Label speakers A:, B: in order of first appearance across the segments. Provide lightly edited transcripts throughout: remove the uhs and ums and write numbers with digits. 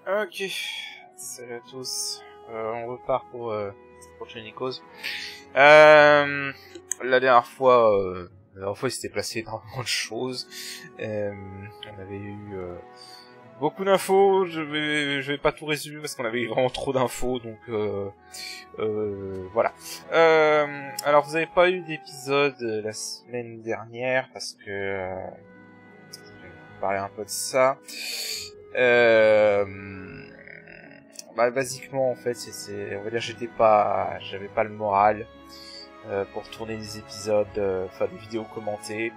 A: Ok, salut à tous. On repart pour Chenikos. La dernière fois, il s'était placé énormément de choses. On avait eu beaucoup d'infos. Je vais pas tout résumer parce qu'on avait eu vraiment trop d'infos, donc voilà. Alors vous avez pas eu d'épisode la semaine dernière parce que je vais vous parler un peu de ça. Basiquement en fait on va dire j'avais pas le moral pour tourner des épisodes, enfin des vidéos commentées,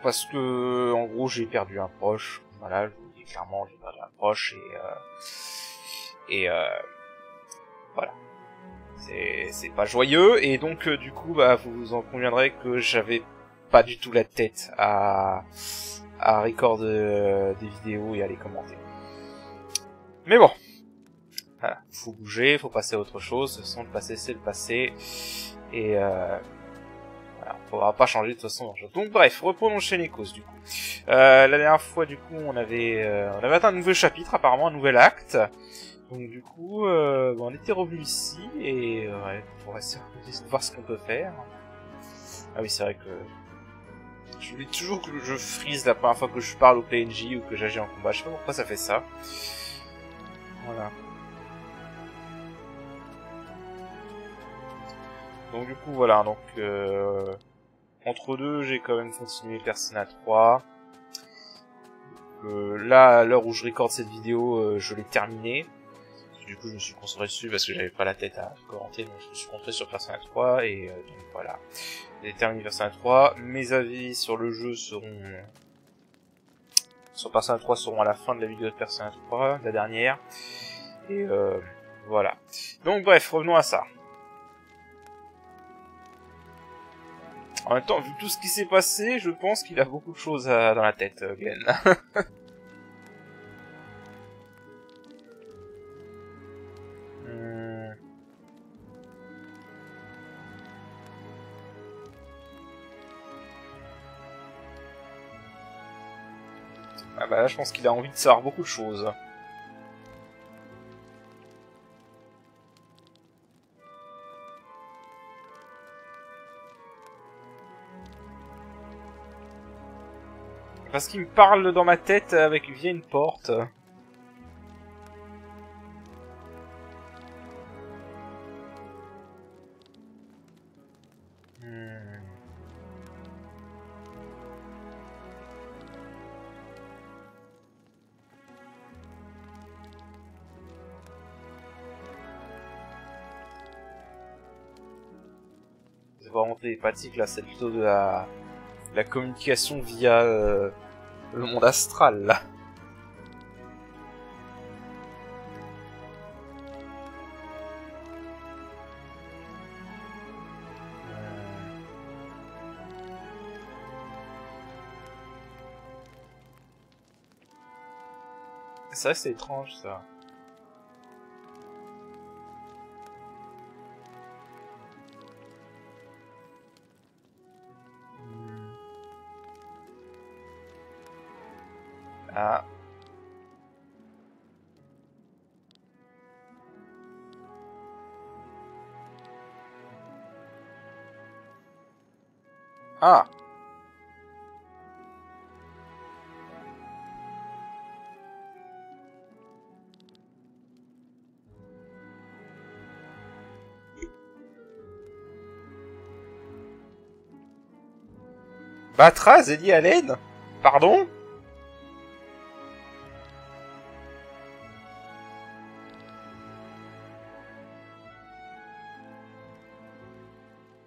A: parce que en gros j'ai perdu un proche, voilà, je vous dis clairement j'ai perdu un proche et voilà, c'est pas joyeux et donc du coup vous en conviendrez que j'avais pas du tout la tête à record des vidéos et à les commenter. Mais bon, voilà, faut bouger, faut passer à autre chose. De toute façon, le passé c'est le passé, et voilà, on pourra pas changer de toute façon. Donc bref, reprenons chez Nekos du coup. La dernière fois du coup, on avait atteint un nouveau chapitre, apparemment un nouvel acte. Donc du coup, on était revenu ici et ouais, pour essayer de voir ce qu'on peut faire. Ah oui, c'est vrai que je dis toujours que je freeze la première fois que je parle au PNJ ou que j'agis en combat. Je sais pas pourquoi ça fait ça. Voilà. Donc du coup voilà, donc entre deux j'ai quand même continué Persona 3. Là à l'heure où je recorde cette vidéo je l'ai terminé. Du coup je me suis concentré dessus parce que j'avais pas la tête à commenter, donc je me suis concentré sur Persona 3 et donc voilà. J'ai terminé Persona 3, mes avis sur le jeu sur Persona 3 seront à la fin de la vidéo de Persona 3, la dernière. Et voilà. Donc bref, revenons à ça. En même temps, vu tout ce qui s'est passé, je pense qu'il a beaucoup de choses dans la tête, Glenn. Ah bah là, je pense qu'il a envie de savoir beaucoup de choses. Parce qu'il me parle dans ma tête via une porte. C'est vraiment télépathique là, c'est plutôt de la communication via le monde astral là. C'est vrai, c'est étrange ça. Ah. Ah. Batra, Zélie Allen? Pardon?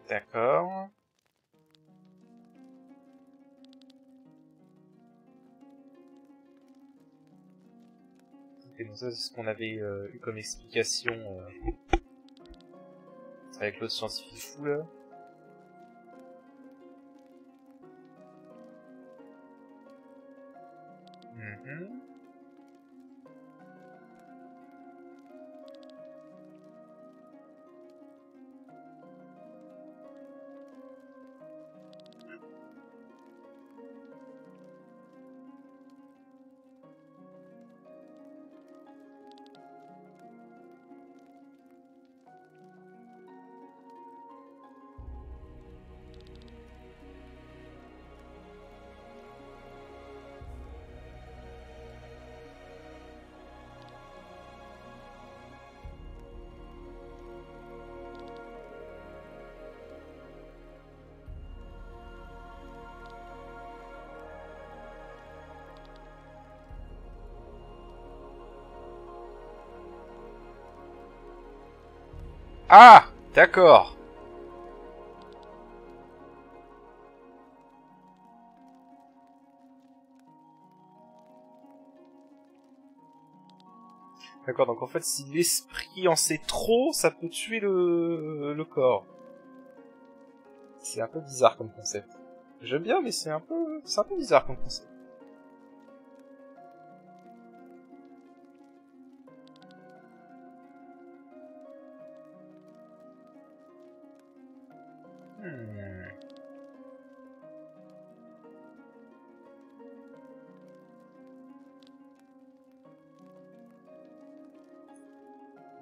A: D'accord. Ok, donc ça c'est ce qu'on avait eu comme explication avec l'autre scientifique fou là. Ah, d'accord. D'accord, donc en fait, si l'esprit en sait trop, ça peut tuer le corps. C'est un peu bizarre comme concept. J'aime bien, mais c'est un peu bizarre comme concept.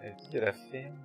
A: La vie à la ferme.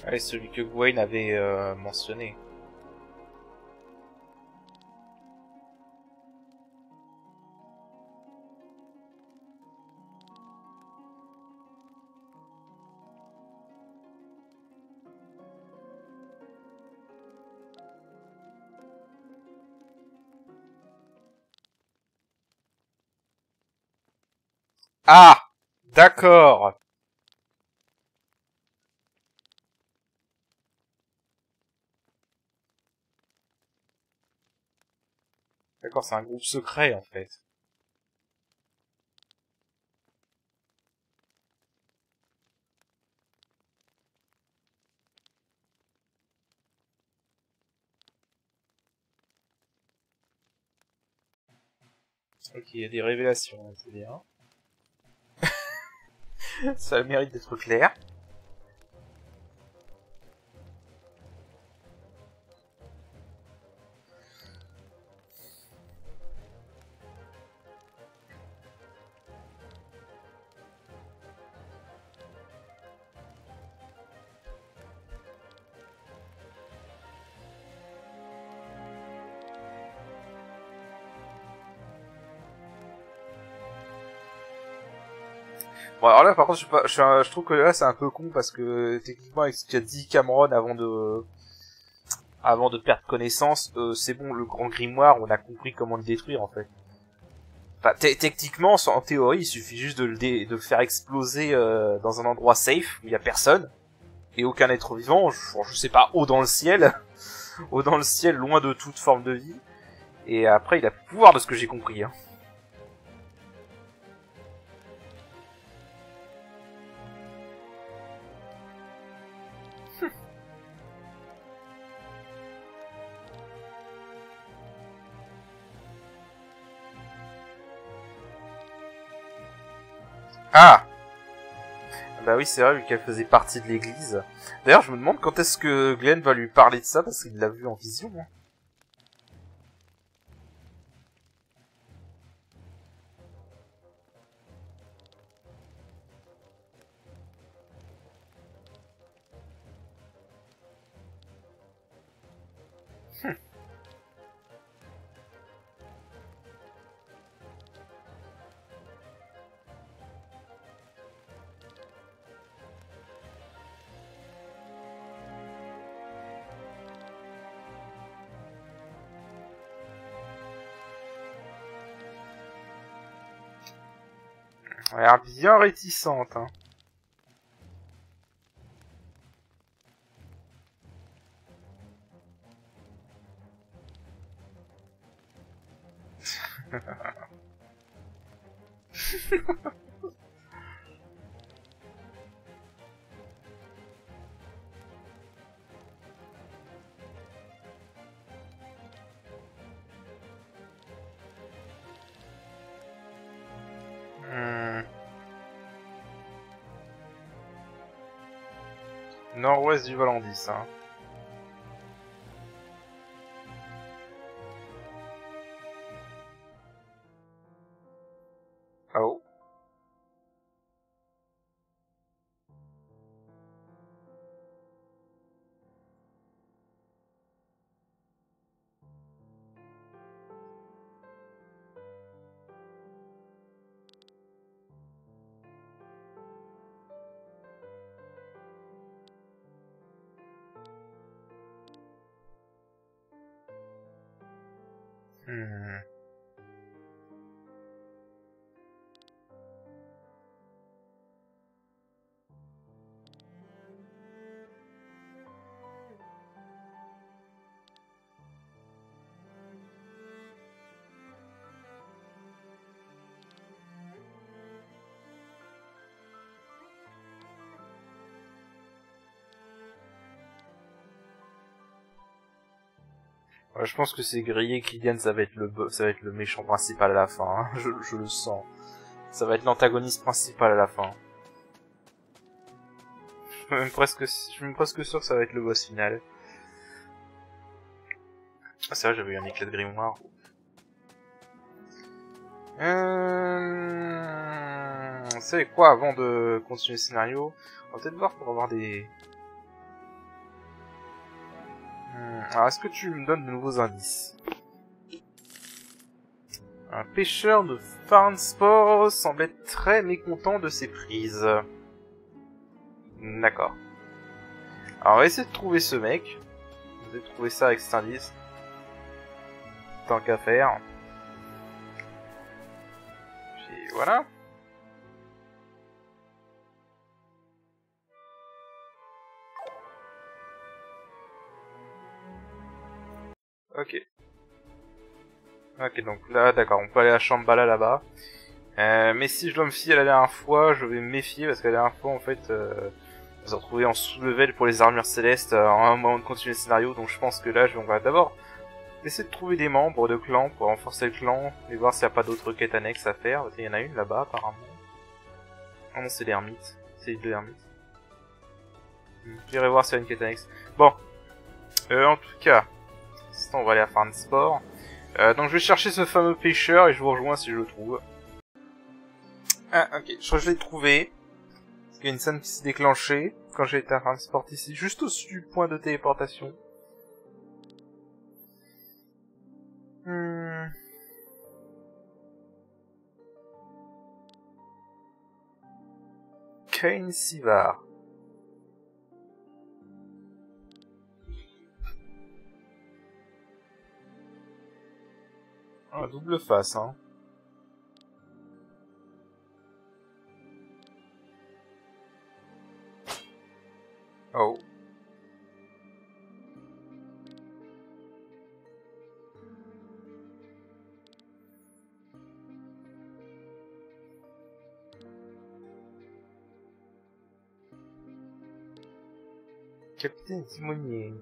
A: Ouais, celui que Gwen avait mentionné. Ah, d'accord. D'accord, c'est un groupe secret en fait. Ok, il y a des révélations, c'est bien. Ça a le mérite d'être clair. Bon, alors là, par contre, je trouve que là, c'est un peu con parce que techniquement, avec ce qu'a dit Cameron avant de perdre connaissance, c'est bon, le grand grimoire, on a compris comment le détruire en fait. Enfin, techniquement, en théorie, il suffit juste de le faire exploser dans un endroit safe où il y a personne et aucun être vivant. Je sais pas, haut dans le ciel, haut dans le ciel, loin de toute forme de vie. Et après, il a le pouvoir de ce que j'ai compris. Hein. Ah, bah oui, c'est vrai, vu qu'elle faisait partie de l'église. D'ailleurs, je me demande quand est-ce que Glenn va lui parler de ça, parce qu'il l'a vu en vision. Hein. Elle a l'air bien réticente. Hein. Nord-ouest du Valandis. Hein. Ah oh. Ouais, je pense que c'est grillé Kylian, ça va être le méchant principal à la fin, hein. Je le sens. Ça va être l'antagoniste principal à la fin. Je suis même presque sûr que ça va être le boss final. Ah, c'est vrai, j'avais eu un éclat de grimoire. Vous savez quoi, avant de continuer le scénario, on va peut-être voir pour avoir des... Alors, est-ce que tu me donnes de nouveaux indices? Un pêcheur de Farnsport semble être très mécontent de ses prises. D'accord. Alors, on va essayer de trouver ce mec. On va essayer de trouver ça avec cet indice. Tant qu'à faire. Puis voilà. Ok. Ok, donc là, d'accord, on peut aller à Shambhala là-bas. Mais si je dois me fier à la dernière fois, je vais me méfier parce que la dernière fois, en fait, on s'est retrouvé en sous-level pour les armures célestes en un moment de continuer le scénario. Donc je pense que là, on va d'abord essayer de trouver des membres de clan pour renforcer le clan et voir s'il n'y a pas d'autres quêtes annexes à faire. Il y en a une là-bas, apparemment. Ah non, c'est l'ermite. C'est les deux ermites. J'irai voir s'il y a une quête annexe. Bon. En tout cas, on va aller à Farnsport. Donc je vais chercher ce fameux pêcheur et je vous rejoins si je le trouve. Ah ok, je crois que je l'ai trouvé. Il y a une scène qui s'est déclenchée quand j'ai été à Farnsport ici, juste au-dessus du point de téléportation. Kane Sivar. Ah, double face, hein. Oh. Capitaine Timonier.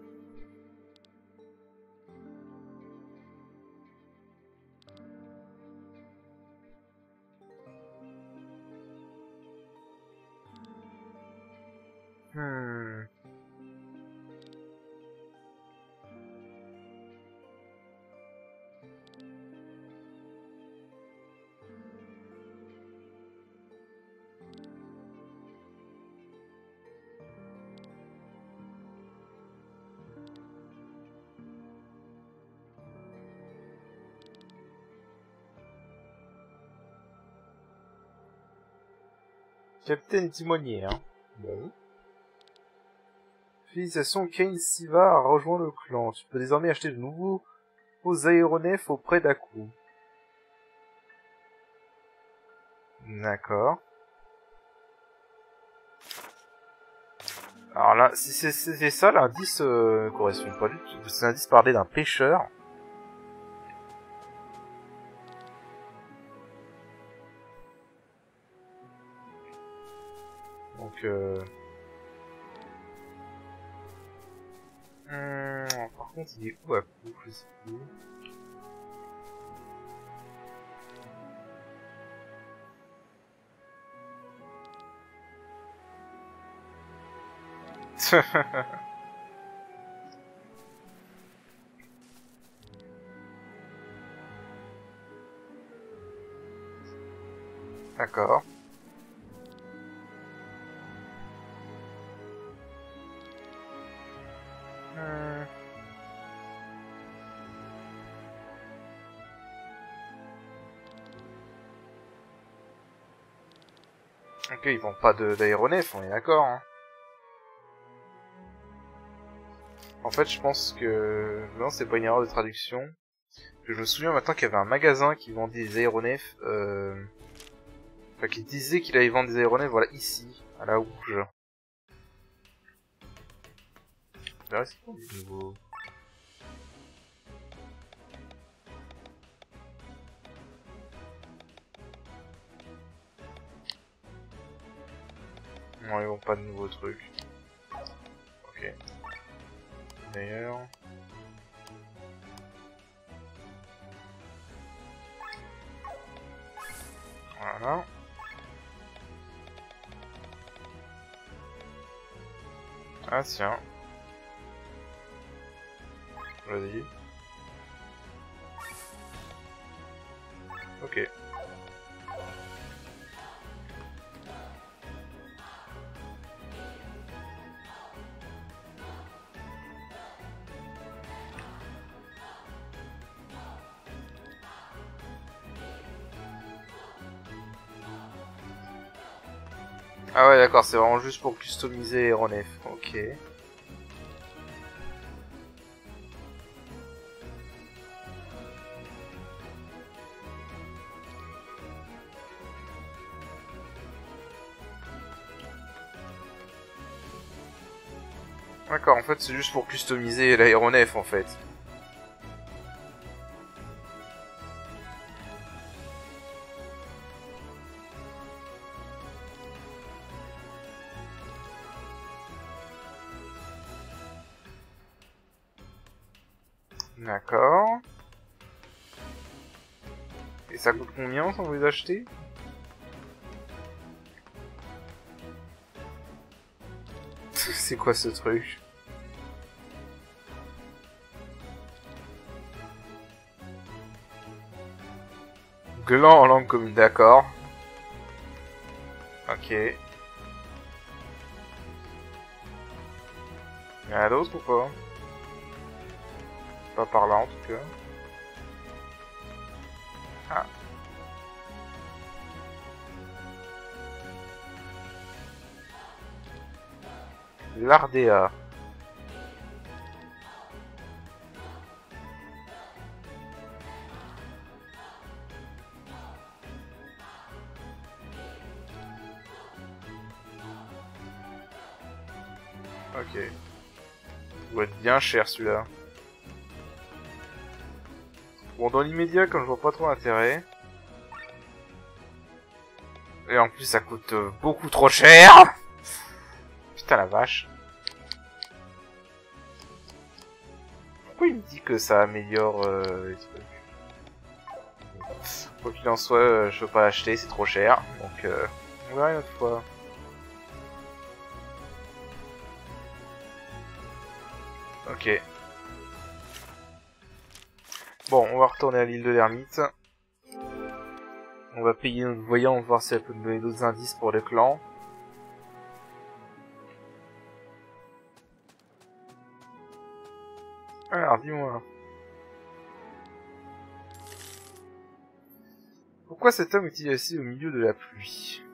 A: Capitaine Timonier, hein. Bon. Félicitations, Kane Siva a rejoint le clan. Tu peux désormais acheter de nouveaux aéronefs auprès d'Aku. D'accord. Alors là, si c'est ça, l'indice correspond pas du tout. C'est l'indice parlait d'un pêcheur. Donc par contre, il est où Aku? Je sais plus. D'accord. Ok, ils vendent pas d'aéronefs, on est d'accord, hein. En fait, je pense que... Non, c'est pas une erreur de traduction. Je me souviens maintenant qu'il y avait un magasin qui vendait des aéronefs, enfin, qui disait qu'il allait vendre des aéronefs, voilà, ici, à la Houge. Là, c'est quoi du nouveau? Non, ils vont pas de nouveaux trucs. Ok. D'ailleurs... Voilà. Ah tiens. Vas-y. Ok. Ah ouais d'accord, c'est vraiment juste pour customiser Aéronef. Ok. D'accord, en fait c'est juste pour customiser l'aéronef en fait. D'accord. Et ça coûte combien sans vous les acheter? C'est quoi ce truc? Gland en langue commune, d'accord. Ok. Il y en a d'autres ou pas? Pas par là en tout cas. Ah. L'Ardea. Ok. Il doit être bien cher celui-là. Bon, dans l'immédiat, comme je vois pas trop l'intérêt. Et en plus, ça coûte beaucoup trop cher. Putain la vache. Pourquoi il me dit que ça améliore les trucs? Quoi qu'il en soit, je peux pas l'acheter, c'est trop cher. Donc, on verra une autre fois. Ok. Bon, on va retourner à l'île de l'ermite. On va payer notre voyant, voir si elle peut nous donner d'autres indices pour le clan. Alors, dis-moi. Pourquoi cet homme est-il assis au milieu de la pluie?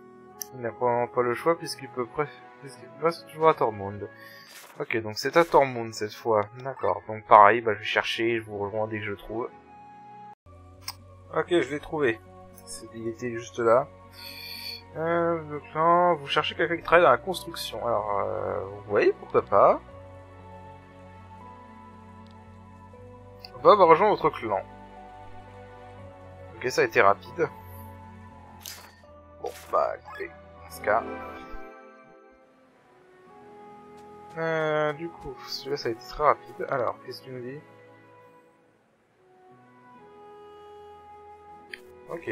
A: Il n'a probablement pas le choix puisqu'il passe toujours à Tormund. Ok, donc c'est à Tormund cette fois. D'accord, donc pareil, bah, je vais chercher, je vous rejoins dès que je le trouve. Ok, je l'ai trouvé. Il était juste là. Le clan, vous cherchez quelqu'un qui travaille dans la construction. Alors, vous voyez, pourquoi pas. Va rejoindre votre clan. Ok, ça a été rapide. Bon, bah, écoutez, dans ce cas... du coup, celui-là, ça a été très rapide. Alors, qu'est-ce que tu nous dis? Ok.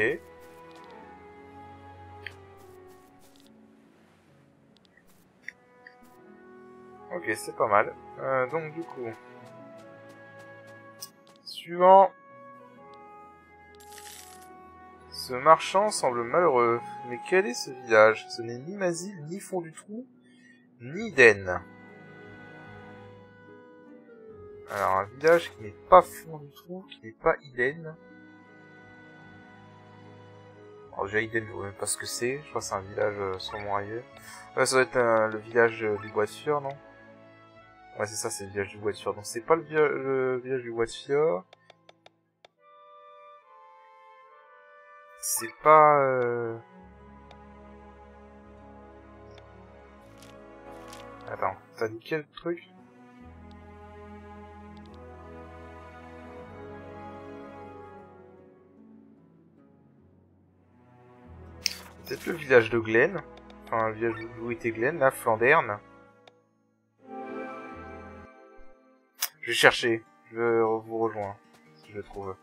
A: Ok, c'est pas mal. Donc, du coup... Suivant... Ce marchand semble malheureux. Mais quel est ce village? Ce n'est ni Mazil, ni Fond du Trou, ni Den. Alors, un village qui n'est pas Fond du Trou, qui n'est pas Iden. Alors déjà Iden, je vois même pas ce que c'est. Je crois que c'est un village sûrement ailleurs. Ouais, ça doit être le village du Bois de Fior, non? Ouais, c'est ça, c'est le village du Bois de Fior. Donc c'est pas le village du Bois de Fior. C'est pas... Attends, t'as dit quel truc? Peut-être le village de Glen. Enfin, le village où était Glen, là, Flanderne. Je vais chercher. Je vous rejoins, si je le trouve.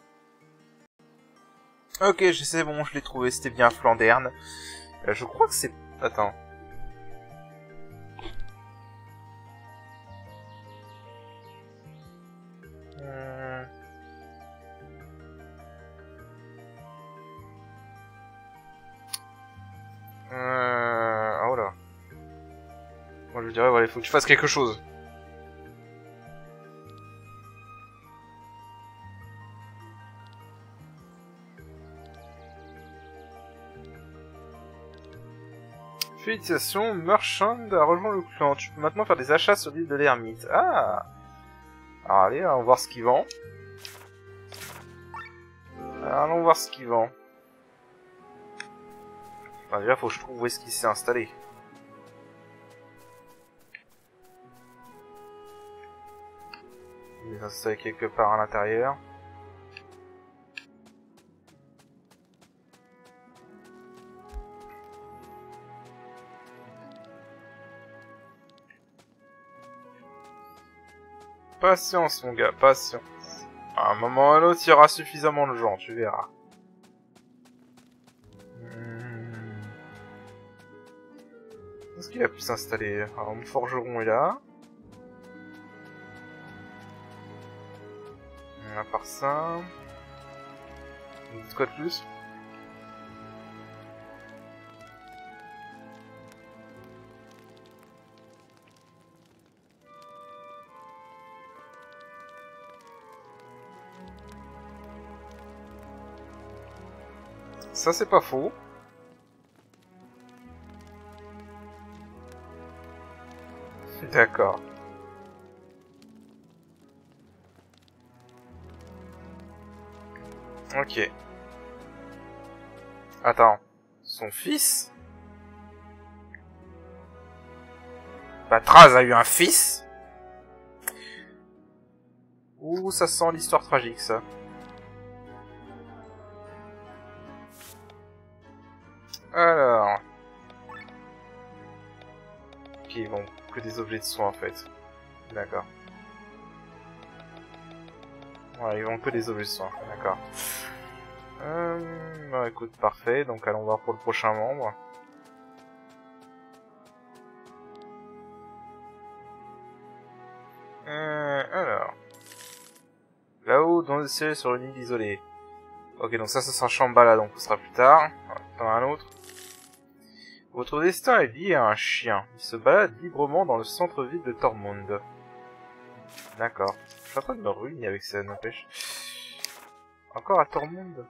A: Ok, c'est bon, je l'ai trouvé, c'était bien Flanderne. Je crois que c'est... Attends. Oh là. Moi je dirais, voilà, il faut que tu fasses quelque chose. Félicitations, Merchant a rejoint le clan. Tu peux maintenant faire des achats sur l'île de l'Ermite. Ah. Alors allez, allons voir ce qu'il vend. Allons voir ce qu'il vend. Enfin, déjà, faut que je trouve où est-ce qu'il s'est installé. Il est installé quelque part à l'intérieur. Patience, mon gars, patience. À un moment ou à un autre, il y aura suffisamment de gens, tu verras. Est-ce qu'il a pu s'installer? Alors, mon forgeron est là. À part ça... Vous dites quoi de plus? Ça, c'est pas faux. D'accord. Ok. Attends. Son fils? Batraz a eu un fils? Ouh, ça sent l'histoire tragique, ça. Alors... Ok, bon, que des objets de soins, en fait. D'accord. Ouais, ils vendent que des objets de soins, d'accord. Bah, écoute, parfait, donc allons voir pour le prochain membre. Alors... Là-haut, dans le ciel, sur une île isolée. Ok, donc ça sera Shambhala, donc ce sera plus tard. T'en as un autre. Votre destin est lié à un chien. Il se balade librement dans le centre-ville de Tormund. D'accord. Je suis en train de me ruiner avec ça, n'empêche. Encore à Tormund.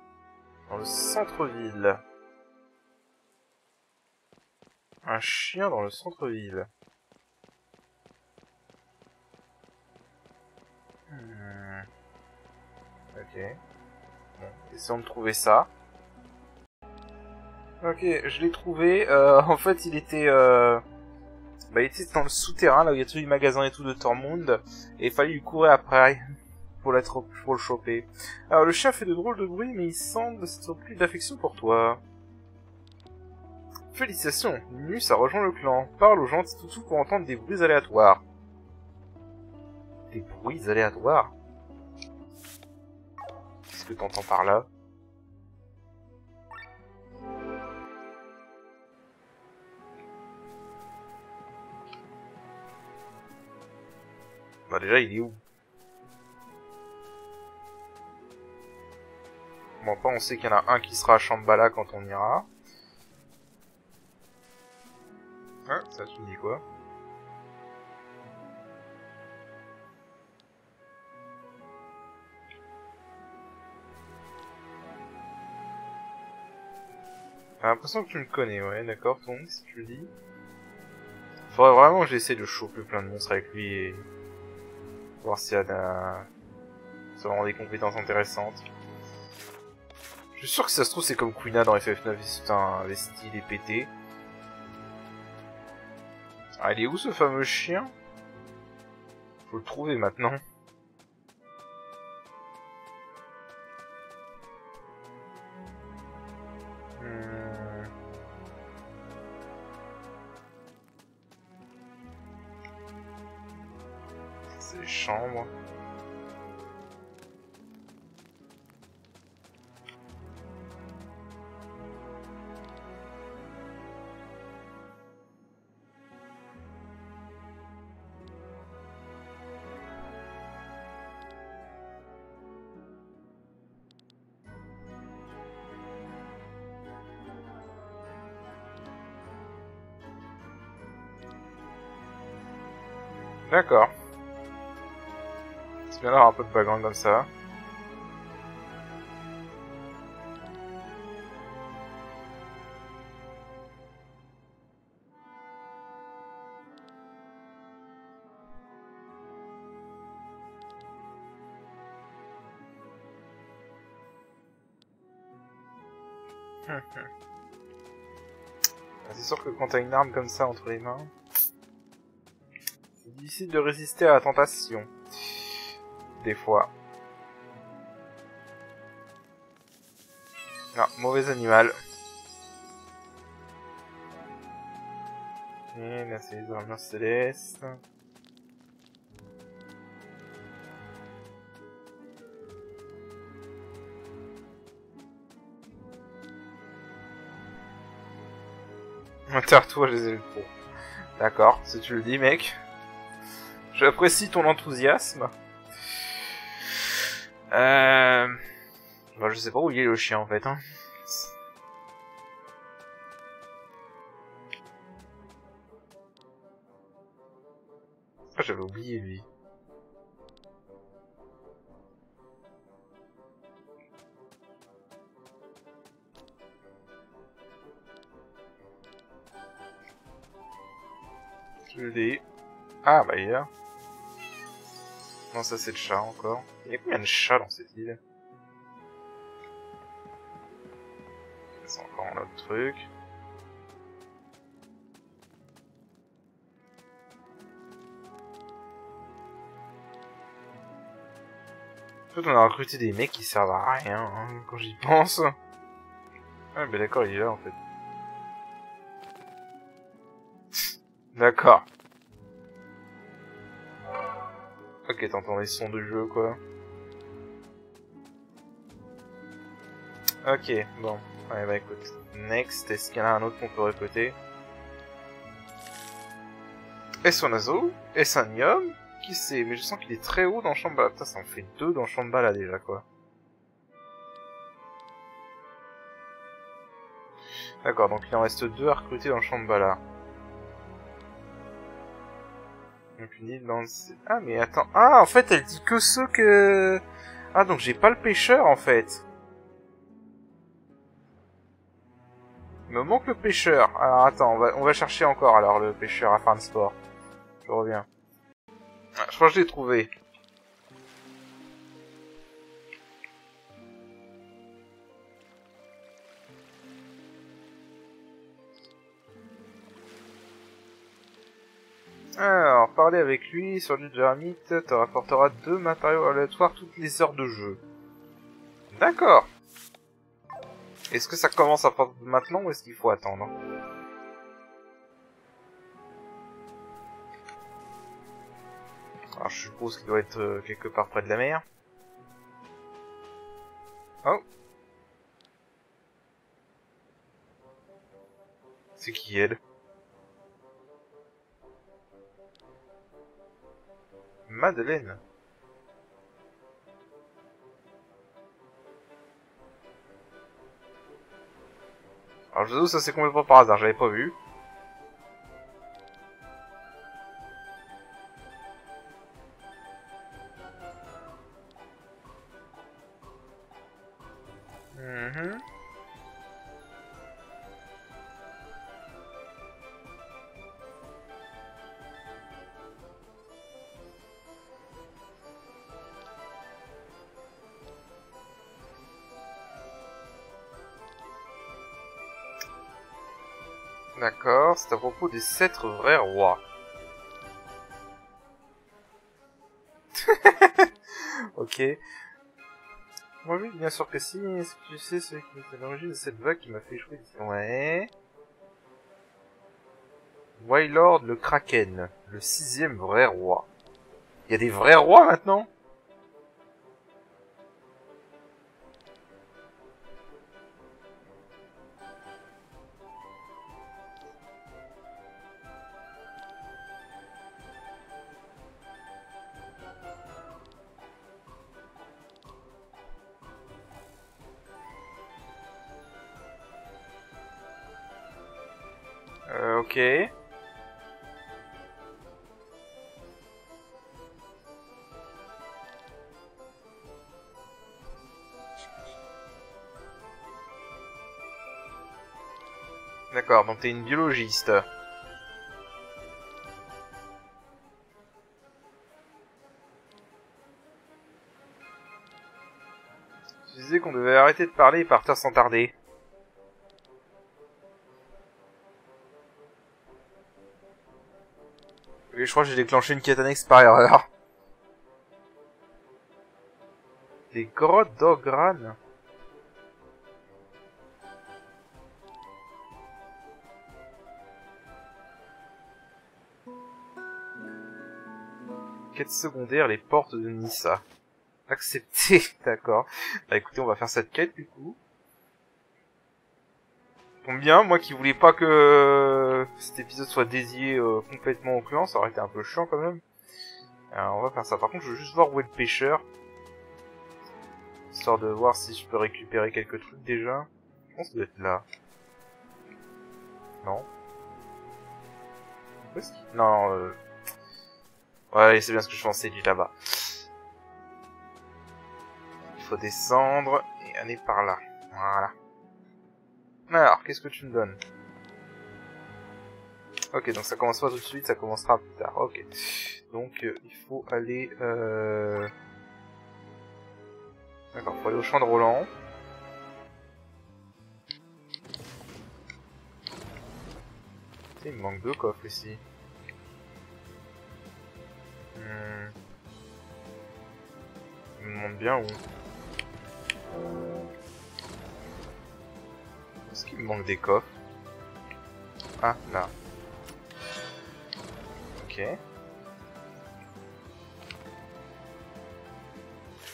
A: Dans le centre-ville. Un chien dans le centre-ville. Ok. Bon, essayons de trouver ça. Ok, je l'ai trouvé. En fait, il était dans le souterrain, là où il y a tous les magasins et tout de Tormund. Et il fallait lui courir après pour le choper. Alors, le chien fait de drôles de bruit, mais il semble s'être pris d'affection pour toi. Félicitations, Nus a rejoint le clan. Parle aux gentils toutous pour entendre des bruits aléatoires. Des bruits aléatoires? Qu'est-ce que t'entends par là? Bah déjà, il est où? Bon, pas on sait qu'il y en a un qui sera à Shambhala quand on ira. Hein? Ça, tu me dis quoi? J'ai l'impression que tu me connais, ouais, d'accord, Tong, si tu le dis. Faudrait vraiment que j'essaie de choper plein de monstres avec lui et... voir s'il y a vraiment des compétences intéressantes. Je suis sûr que ça se trouve c'est comme Quina dans FF9, c'est un investi, il est pété. Ah, il est où ce fameux chien? Faut le trouver maintenant. C'est les chambres. D'accord. C'est bien d'avoir un peu de background comme ça. C'est sûr que quand t'as une arme comme ça entre les mains, c'est difficile de résister à la tentation. Des fois. Non, mauvais animal. Et là c'est les armures célestes. Terre-toi, je les ai pour. D'accord, si tu le dis, mec. J'apprécie ton enthousiasme. Bah, je sais pas où il est le chien en fait. Hein. Ah, j'avais oublié lui. Je l'ai. Ah, bah il est là. Non, ça c'est le chat encore. Il y a combien de chats dans cette île? C'est encore un autre truc. En fait, on a recruté des mecs qui servent à rien, hein, quand j'y pense. Ah, mais d'accord, il est là en fait. D'accord. Ok, t'entends les sons de jeu, quoi. Ok, bon. Ouais, bah écoute. Next, est-ce qu'il y en a un autre qu'on peut recruter? Est-ce un oiseau? Est-ce un homme? Qui sait? Mais je sens qu'il est très haut dans Shambhala. Putain, ça en fait 2 dans Shambhala déjà, quoi. D'accord, donc il en reste 2 à recruter dans Shambhala. Donc une île dans le... Ah, mais attends. Ah, en fait, elle dit que ceux que... Ah, donc j'ai pas le pêcheur, en fait. Il me manque le pêcheur. Alors, attends, on va chercher encore, alors, le pêcheur à Farnsport. Je reviens. Ah, je crois que je l'ai trouvé. Alors, parler avec lui sur du Dynamite te rapportera 2 matériaux aléatoires toutes les heures de jeu. D'accord. Est-ce que ça commence à partir de maintenant ou est-ce qu'il faut attendre? Alors, je suppose qu'il doit être quelque part près de la mer. Oh. C'est qui elle? Madeleine. Alors je vous avoue, ça c'est complètement par hasard, j'avais pas vu. Mhm. D'accord, c'est à propos des 7 vrais rois. Ok. Moi oui, bien sûr que si. Est-ce que tu sais ce qui est à l'origine de cette vague qui m'a fait échouer? Ouais. Wailord le Kraken, le 6e vrai roi. Il y a des vrais rois maintenant? Ok. D'accord, donc t'es une biologiste. Je disais qu'on devait arrêter de parler et partir sans tarder. Et je crois que j'ai déclenché une quête annexe par erreur. Des grottes d'Ogran. Quête secondaire, les portes de Nissa. Accepté, d'accord. Bah écoutez, on va faire cette quête du coup. Tombe bien, moi qui voulais pas que cet épisode soit dédié complètement au clan, ça aurait été un peu chiant quand même. Alors on va faire ça. Par contre, je veux juste voir où est le pêcheur. Histoire de voir si je peux récupérer quelques trucs déjà. Je pense que ça doit être là. Non. Où est-ce qu'il... Non, ouais, c'est bien ce que je pensais, lui là-bas. Il faut descendre et aller par là. Voilà. Alors, qu'est-ce que tu me donnes? Ok, donc ça commence pas tout de suite, ça commencera plus tard. Ok. Donc, il faut aller... D'accord, faut aller au champ de Roland. Il me manque 2 coffres ici. Il me demande bien où. Est-ce qu'il me manque des coffres? Ah, là. Ok.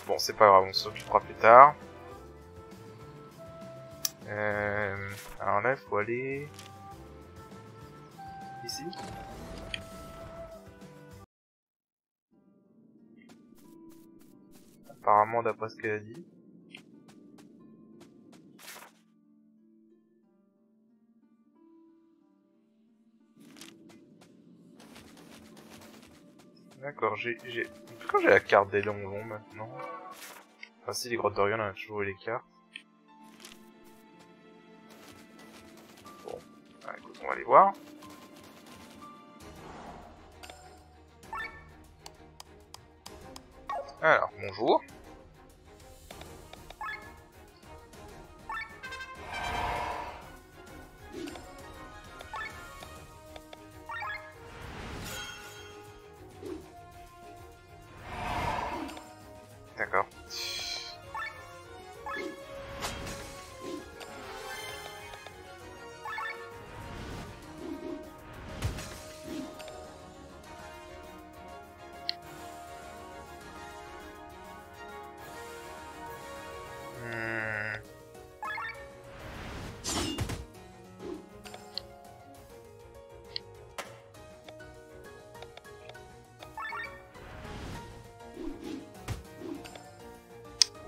A: Bon, c'est pas grave, on s'occupera plus tard. Alors là, il faut aller... Ici. Apparemment, d'après ce qu'elle a dit. D'accord, pourquoi j'ai la carte des longs maintenant? Enfin si, les grottes d'Orion, on a toujours eu les cartes. Bon, bah, écoute, on va aller voir. Alors, bonjour. D'accord.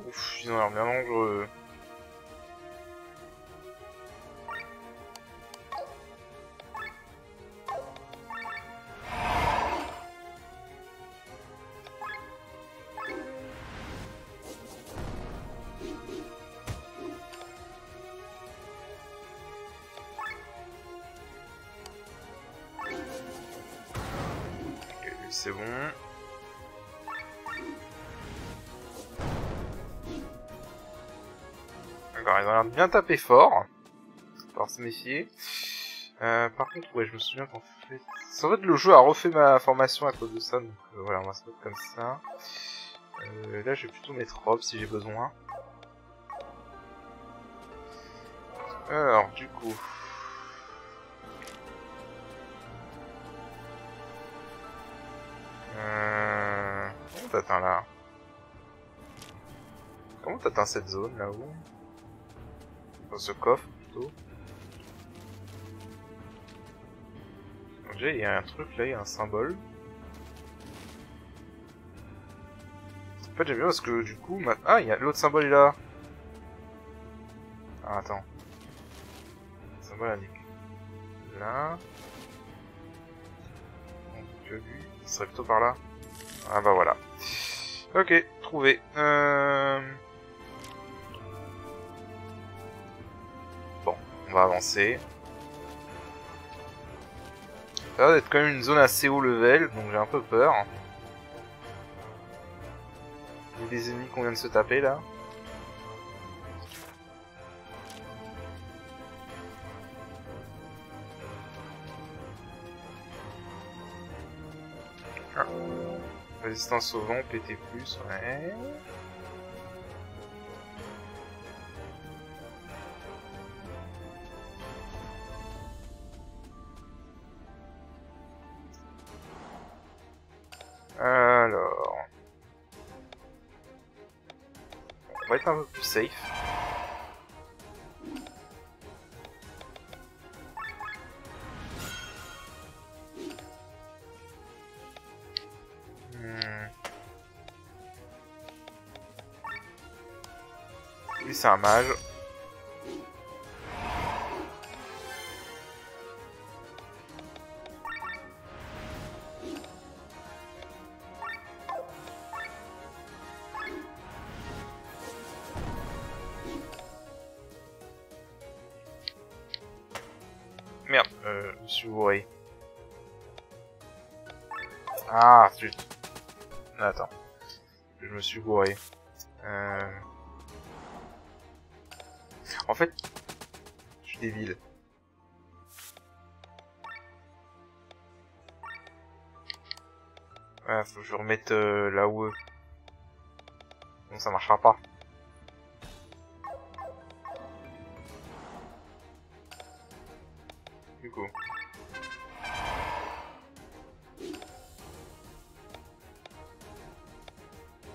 A: Ouf, ils ont l'air bien dangereux. Ok, lui c'est bon. D'accord, ils ont l'air de bien taper fort. Faut se méfier. Par contre, ouais, je me souviens qu'en fait... En fait, le jeu a refait ma formation à cause de ça, donc voilà, on va se mettre comme ça. Là, je vais plutôt mettre robe si j'ai besoin. Alors, du coup... Comment t'atteins là? Comment t'atteins cette zone là-haut? Dans ce coffre, plutôt. Donc, déjà, il y a un truc là, il y a un symbole. En fait, j'aime bien parce que du coup... Ah, il y a l'autre symbole est là. Ah, attends. Le symbole indique là. Donc, lui, il serait plutôt par là. Ah bah voilà. Ok, trouvé. Bon, on va avancer. Ça a l'air d'être quand même une zone assez haut level, donc j'ai un peu peur. Vu les ennemis qu'on vient de se taper là. Ah. Résistance au vent, PT+, ouais. Alors... On va être un peu plus safe. Lui c'est un mage. Merde, je me suis bourré. Ah, zut. Attends. Je me suis bourré. En fait, je suis débile. Ouais, faut que je remette là où eux. Bon, ça marchera pas. Du coup.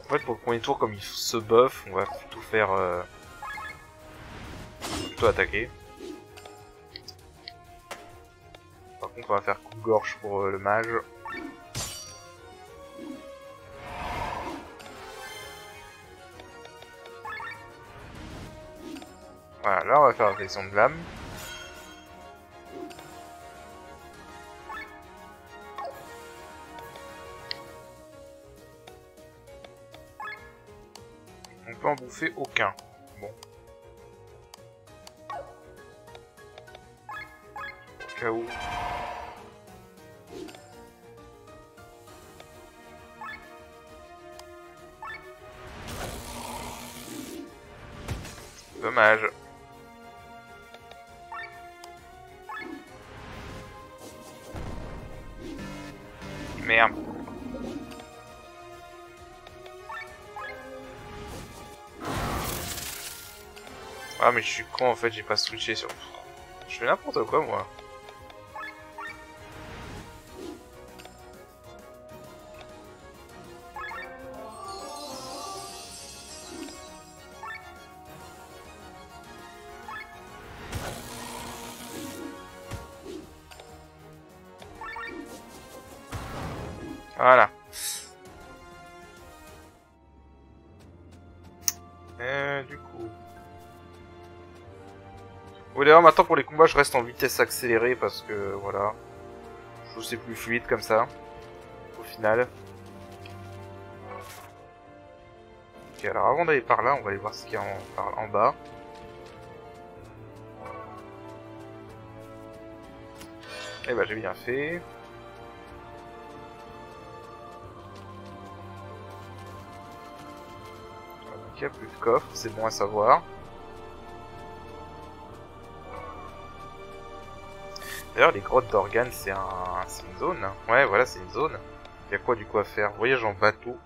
A: En fait, pour le premier tour, comme il se buff, on va plutôt faire... plutôt attaquer. Par contre, on va faire coupe-gorge pour le mage. Voilà, là on va faire la réflexion de l'âme. On peut en bouffer aucun. Bon. Au cas où. Dommage. Merde. Ah mais je suis con en fait, j'ai pas switché sur... Je fais n'importe quoi moi. Voilà. Du coup... Oui d'ailleurs maintenant pour les combats je reste en vitesse accélérée parce que voilà. Je trouve que c'est plus fluide comme ça. Au final. Ok, alors avant d'aller par là, on va aller voir ce qu'il y a en bas. Eh ben j'ai bien fait. Donc il n'y a plus de coffre, c'est bon à savoir. D'ailleurs les grottes d'organes c'est une zone. Ouais voilà c'est une zone. Il y a quoi du coup à faire? Voyage en bateau.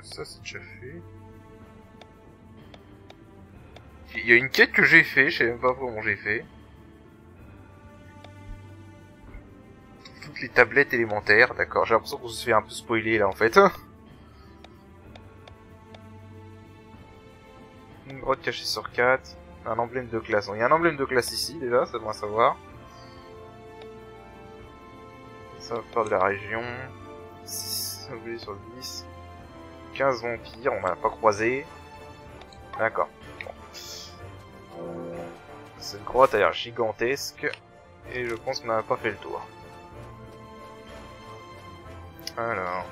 A: Ça c'est déjà fait. Il y a une quête que j'ai fait, je sais même pas comment j'ai fait. Toutes les tablettes élémentaires, d'accord. J'ai l'impression qu'on se fait un peu spoiler là en fait. Une grotte cachée sur 4. Un emblème de classe. Il y a un emblème de classe ici déjà, ça doit savoir. Ça va faire de la région. 6 objets sur 10. 15 vampires, on n'a pas croisé. D'accord. Bon. Cette grotte a l'air gigantesque. Et je pense qu'on n'a pas fait le tour. Alors.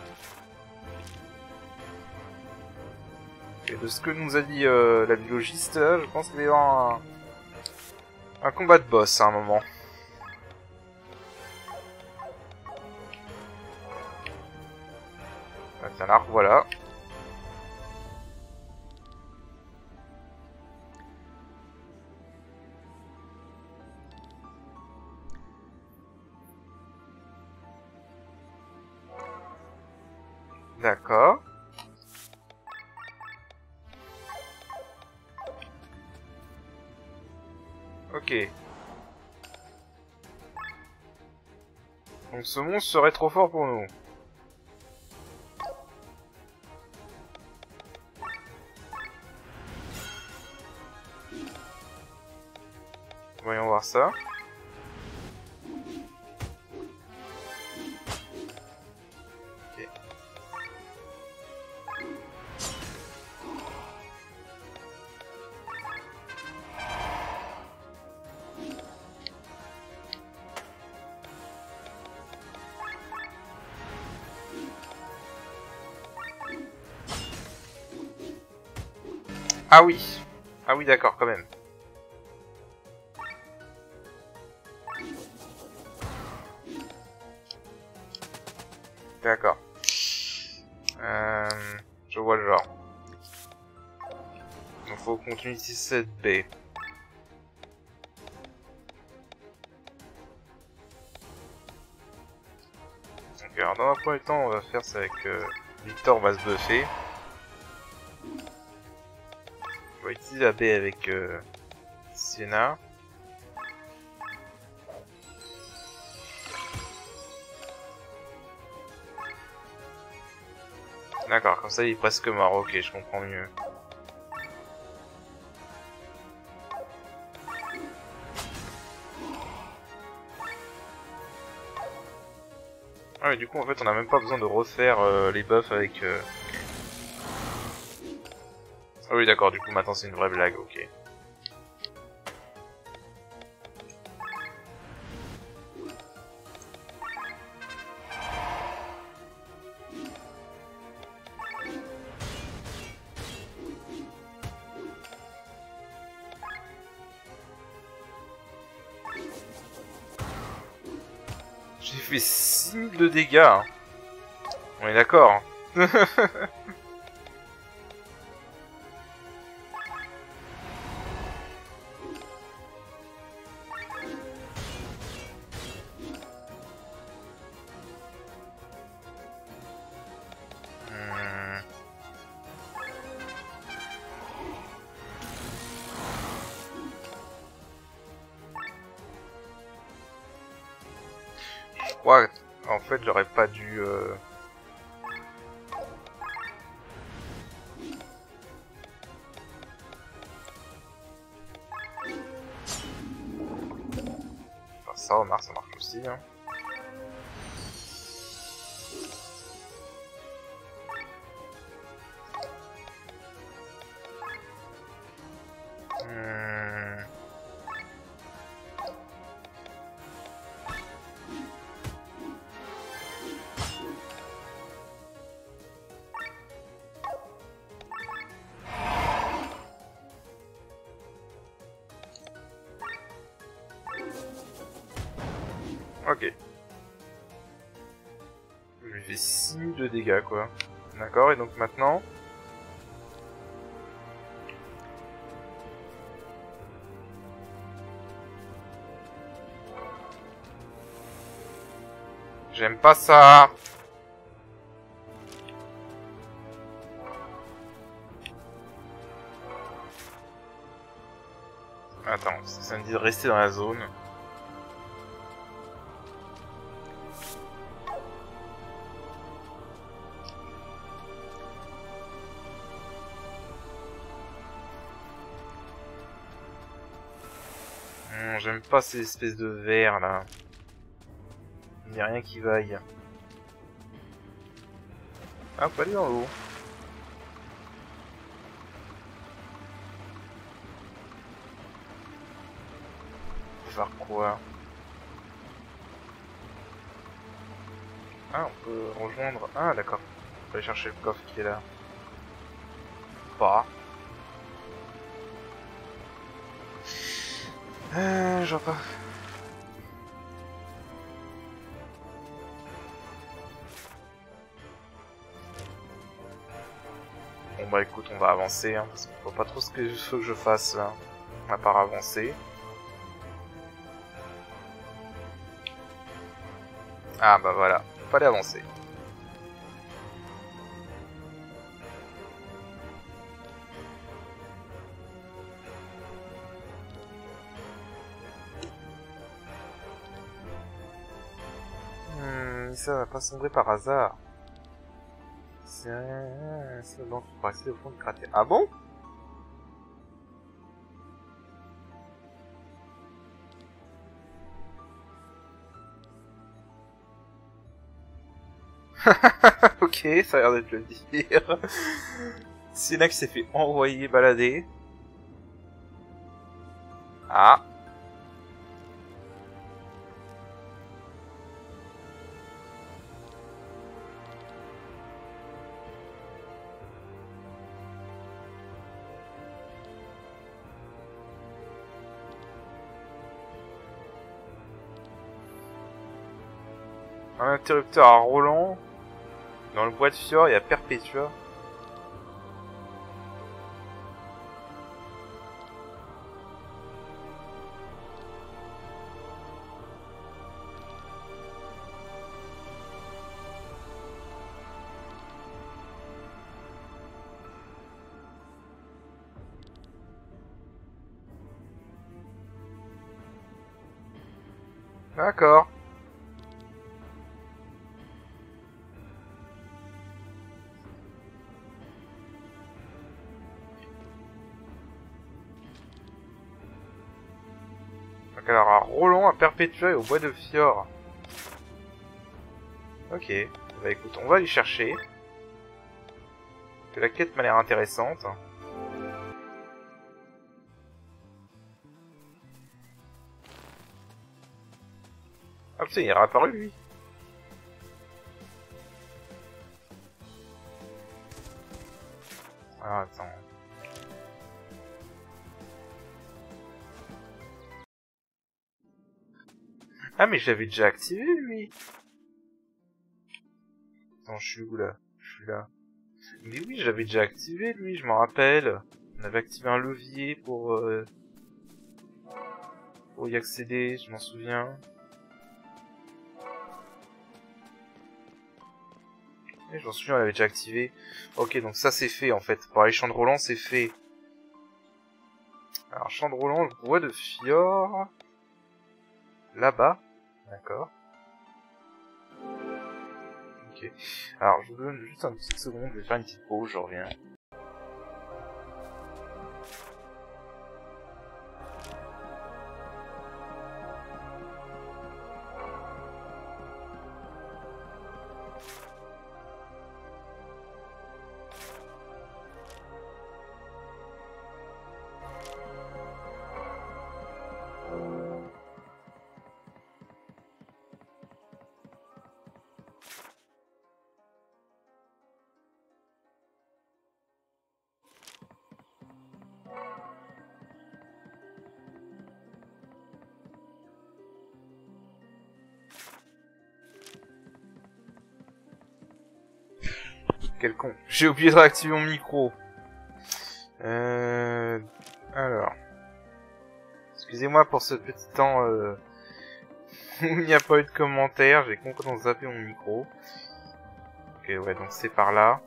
A: Et de ce que nous a dit la biologiste, je pense qu'il va y avoir un combat de boss à un moment. C'est un arc, voilà. D'accord. Ok. Donc ce monstre serait trop fort pour nous. Voyons voir ça. Ok. Ah oui. Ah oui, d'accord, quand même. D'accord. Je vois le genre. Donc faut qu'on utilise cette baie. Ok, alors dans un premier temps, on va faire ça avec Victor va se buffer. On va utiliser la baie avec Sienna. D'accord, comme ça il est presque mort, ok, je comprends mieux. Ah mais du coup en fait on a même pas besoin de refaire les buffs avec... Ah oui d'accord, du coup maintenant c'est une vraie blague, ok. J'ai fait 6000 de dégâts, hein. On est d'accord. Je crois en fait j'aurais pas dû... Enfin, ça remarque, ça marche aussi, hein. Ok. Je lui fais 6000 de dégâts, quoi. D'accord, et donc maintenant... J'aime pas ça. Attends, ça me dit de rester dans la zone. J'aime pas ces espèces de vers là. Il n'y a rien qui vaille. Ah, pas aller dans l'eau. Faire quoi? Ah, on peut rejoindre... Ah, d'accord. On peut aller chercher le coffre qui est là. Pas. J'en pas. Bon bah écoute, on va avancer, hein, parce que je vois pas trop ce que je fasse là, à part avancer. Ah bah voilà, fallait avancer. Ça va pas sombrer par hasard. C'est donc pour accéder au fond du cratère. Ah bon? Ok, ça a l'air d'être le dire. Silex s'est fait envoyer balader. Ah. Un interrupteur à Roland. Dans le bois de Fior, il y a Perpétua. D'accord. Donc alors à Roland, à Perpétua et au bois de Fior. Ok. Bah écoute, on va aller chercher. Que la quête m'a l'air intéressante. Ah putain, il est réapparu lui. Ah attends. Ah mais j'avais déjà activé lui. Attends, je suis où là? Je suis là. Mais oui, j'avais déjà activé lui, je m'en rappelle. On avait activé un levier pour y accéder, je m'en souviens. Et je m'en souviens, on l'avait déjà activé. Ok, donc ça c'est fait en fait. Pour les champs de Roland, c'est fait. Alors, champ de Roland, le bois de Fior. Là-bas. D'accord. Ok. Alors, je vous donne juste une petite seconde, je vais faire une petite pause, je reviens. Quel con. J'ai oublié de réactiver mon micro. Alors. Excusez-moi pour ce petit temps où il n'y a pas eu de commentaires. J'ai complètement zappé mon micro. Ok, ouais, donc c'est par là.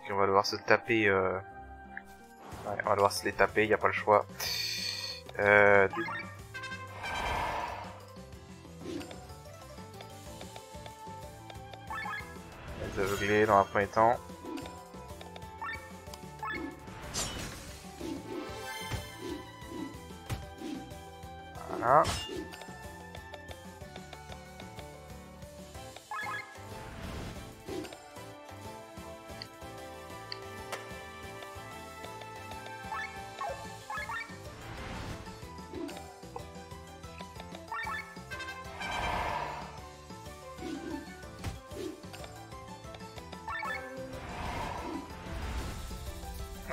A: Ok, on va devoir se taper... Ouais, on va devoir se les taper, il n'y a pas le choix. Les aveugler dans un premier temps. Voilà.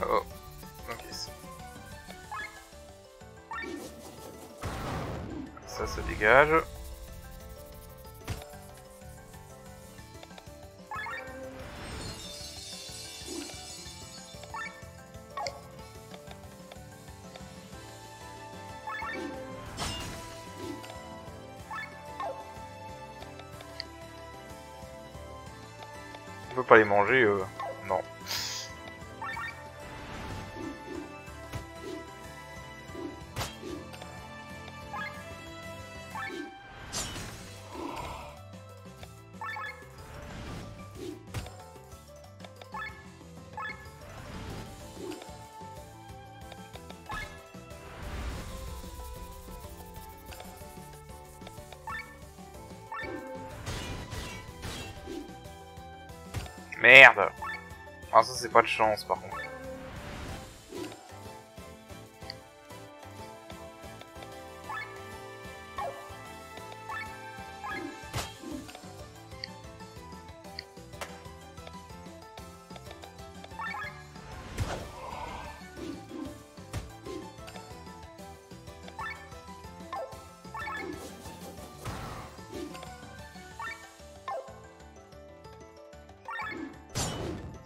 A: Oh, ok. Ça se dégage. peux pas les manger, non. Merde! Ah, ça c'est pas de chance par contre.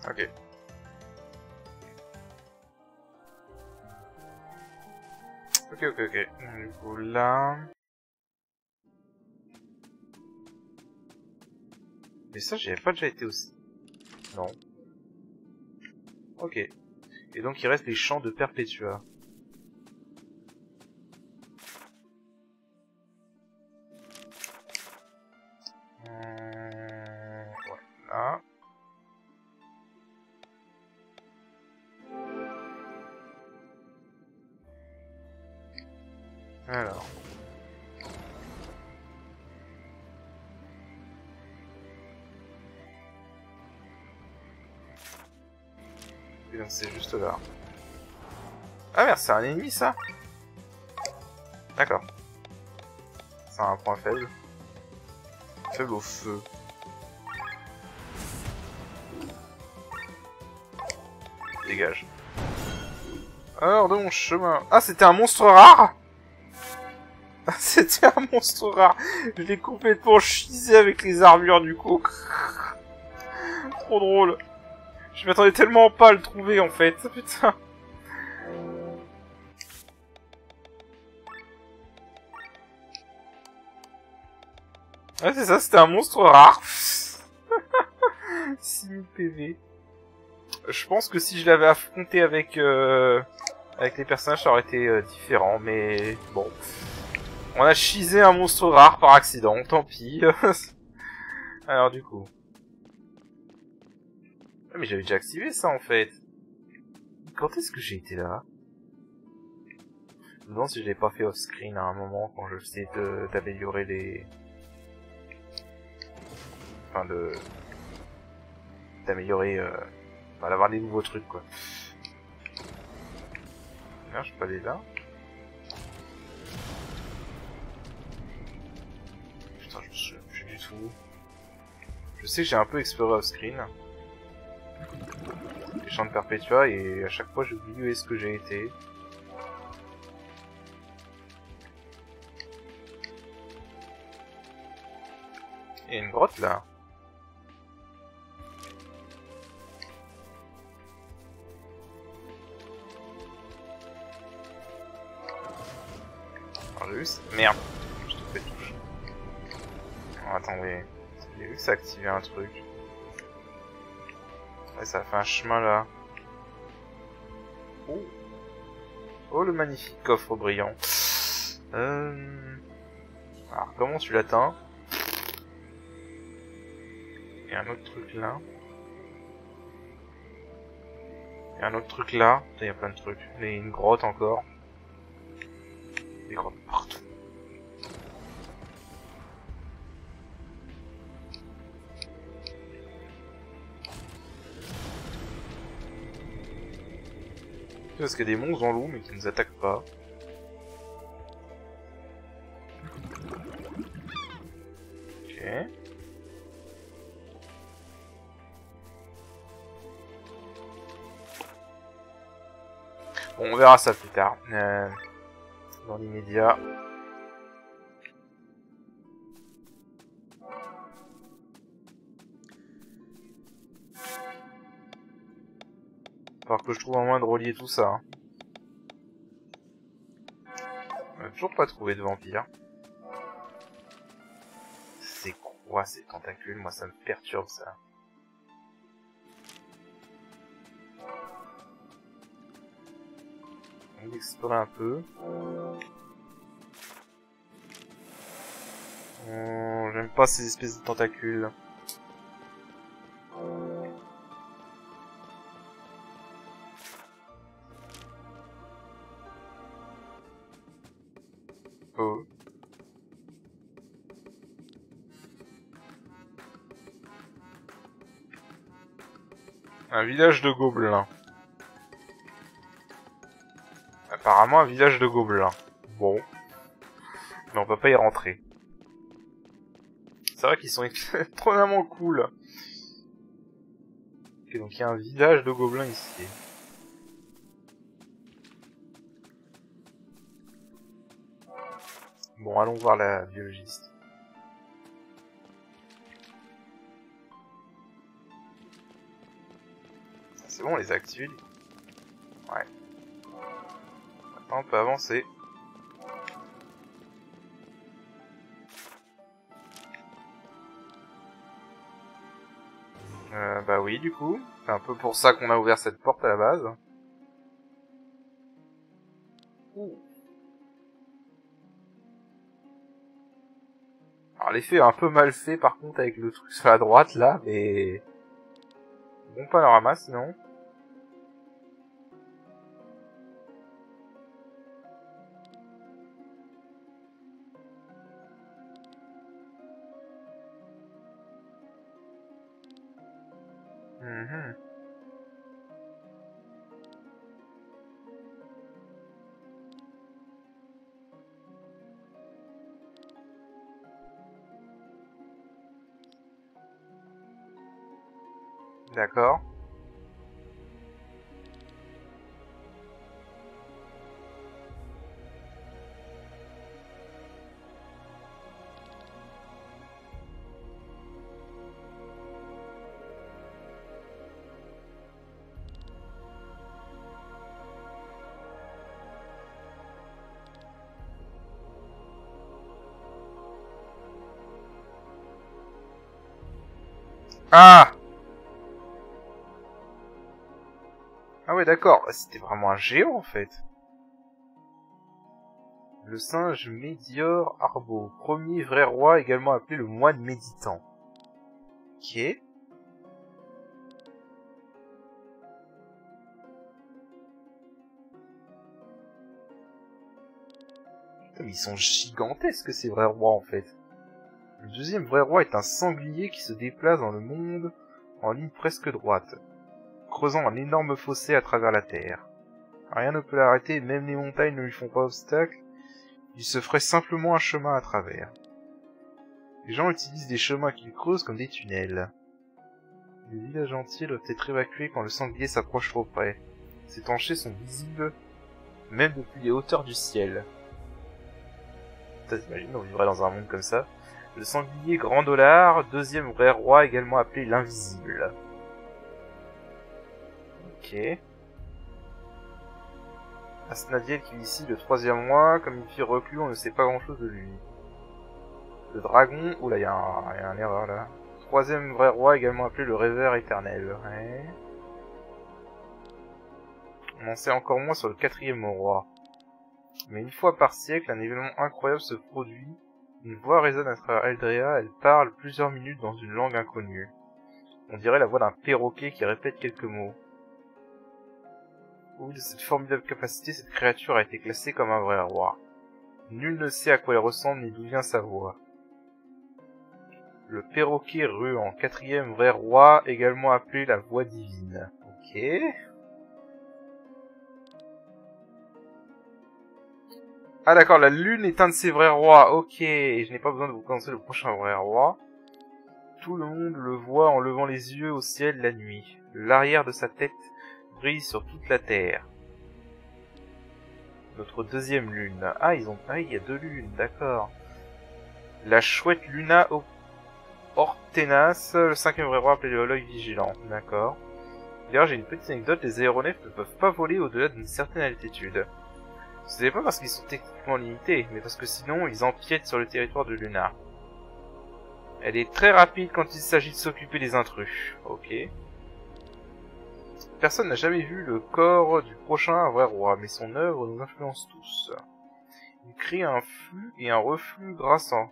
A: Ok. Ok. Du coup là... Mais ça j'y avais pas déjà été aussi. Non. Ok. Et donc il reste les champs de Perpétua. Voilà. Alors. Et donc c'est juste là. Ah merde, c'est un ennemi ça? D'accord. C'est un point faible. Faible au feu. Dégage. Hors de mon chemin. Ah, c'était un monstre rare? C'était un monstre rare. Je l'ai complètement chisé avec les armures du coup. Trop drôle. Je m'attendais tellement pas à le trouver en fait. Putain. Ouais, c'est ça, c'était un monstre rare. 6000 PV. Je pense que si je l'avais affronté avec les personnages, ça aurait été différent, mais bon. On a chisé un monstre rare par accident, tant pis. Alors du coup... Ah, mais j'avais déjà activé ça en fait. Quand est-ce que j'ai été là? Je me demande si je l'ai pas fait off-screen à un moment quand je essayais d'améliorer les... Enfin d'améliorer... Enfin d'avoir des nouveaux trucs quoi. Merde, je peux pas aller là. Putain, je me souviens plus du tout. Je sais que j'ai un peu exploré off-screen. Les champs de Perpétua et à chaque fois j'ai oublié où est-ce que j'ai été. Il y a une grotte là. Alors j'ai vu ça. Merde. Je te fais touche. Oh, attendez. J'ai vu que ça activait un truc. Ouais, ça a fait un chemin là. Oh. Oh le magnifique coffre brillant. Alors comment tu l'atteins? Il y a un autre truc là. Il y a un autre truc là. Il y a plein de trucs. Il y a une grotte encore. Des grottes partout. Parce qu'il y a des monstres en loup mais qui ne nous attaquent pas. Ok. Bon, on verra ça plus tard. Dans l'immédiat. Il va falloir que je trouve un moyen de relier tout ça. Hein. On n'a toujours pas trouvé de vampire. C'est quoi ces tentacules? Moi ça me perturbe ça. On va explorer un peu. J'aime pas ces espèces de tentacules. Oh. Un village de gobelins. Apparemment un village de gobelins. Bon. Mais on peut pas y rentrer. C'est vrai qu'ils sont extrêmement cool. Ok, donc il y a un village de gobelins ici. Bon, allons voir la biologiste. C'est bon, on les a activés. Ouais. Maintenant, on peut avancer. Bah oui, du coup. C'est un peu pour ça qu'on a ouvert cette porte à la base. Ouh. Alors l'effet est un peu mal fait par contre avec le truc sur la droite là, mais... Bon panorama sinon. Mhm. D'accord. Ah! Ah ouais d'accord, c'était vraiment un géant en fait. Le singe Médior Arbo, premier vrai roi également appelé le moine méditant. Ok. Putain, mais ils sont gigantesques ces vrais rois en fait. Le deuxième vrai roi est un sanglier qui se déplace dans le monde en ligne presque droite, creusant un énorme fossé à travers la terre. Rien ne peut l'arrêter, même les montagnes ne lui font pas obstacle, il se ferait simplement un chemin à travers. Les gens utilisent des chemins qu'ils creusent comme des tunnels. Les villages entiers doivent être évacués quand le sanglier s'approche trop près. Ces tranchées sont visibles même depuis les hauteurs du ciel. Ça, t'imagines, on vivrait dans un monde comme ça. Le sanglier Grand Dollar, deuxième vrai roi également appelé l'Invisible. Ok. Asnadiel qui vit ici le troisième mois, comme une fille reclus, on ne sait pas grand chose de lui. Le dragon, oula, il y a un erreur là. Troisième vrai roi également appelé le rêveur éternel. Ouais. On en sait encore moins sur le quatrième roi. Mais une fois par siècle, un événement incroyable se produit. Une voix résonne à travers Eldrea, elle parle plusieurs minutes dans une langue inconnue. On dirait la voix d'un perroquet qui répète quelques mots. Au bout de cette formidable capacité, cette créature a été classée comme un vrai roi. Nul ne sait à quoi elle ressemble ni d'où vient sa voix. Le perroquet ruant, quatrième vrai roi, également appelé la voix divine. Ok. Ah d'accord, la lune est un de ses vrais rois. Ok, je n'ai pas besoin de vous présenter le prochain vrai roi. Tout le monde le voit en levant les yeux au ciel la nuit. L'arrière de sa tête brille sur toute la terre. Notre deuxième lune. Ah, il y a deux lunes, d'accord. La chouette Luna Ortenas, le cinquième vrai roi appelé l'œil vigilant. D'accord. D'ailleurs, j'ai une petite anecdote, les aéronefs ne peuvent pas voler au-delà d'une certaine altitude. Ce n'est pas parce qu'ils sont techniquement limités, mais parce que sinon, ils empiètent sur le territoire de Luna. Elle est très rapide quand il s'agit de s'occuper des intrus. Ok. Personne n'a jamais vu le corps du prochain vrai roi, mais son œuvre nous influence tous. Il crée un flux et un reflux grassant.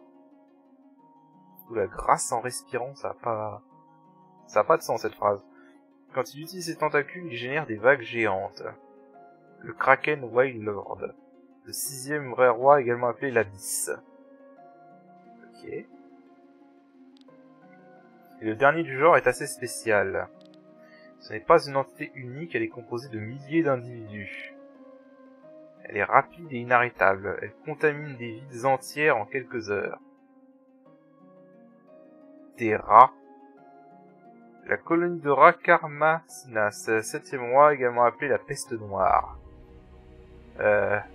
A: Ou la grâce en respirant, ça a pas de sens cette phrase. Quand il utilise ses tentacules, il génère des vagues géantes. Le Kraken Wild Lord. Le 6e vrai roi, également appelé l'Abysse. Ok. Et le dernier du genre est assez spécial. Ce n'est pas une entité unique, elle est composée de milliers d'individus. Elle est rapide et inarrêtable. Elle contamine des villes entières en quelques heures. Des rats. La colonie de rats Karmasinas, 7e roi, également appelé la peste noire.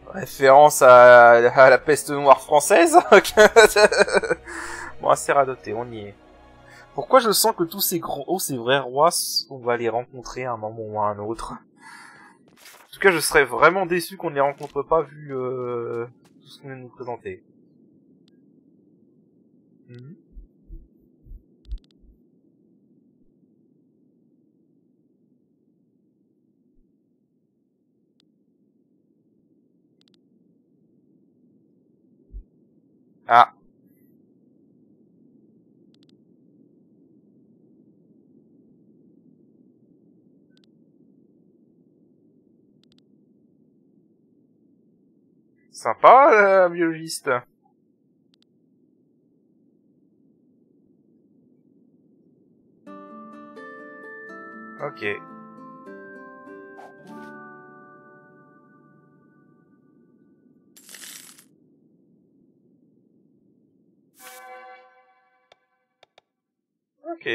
A: Référence à la peste noire française. Bon, assez radoté, on y est. Pourquoi je sens que tous ces ces vrais rois, on va les rencontrer à un moment ou à un autre. En tout cas, je serais vraiment déçu qu'on ne les rencontre pas vu tout ce qu'on vient de nous présenter. Ah. Sympa, la biologiste. Ok. Ok.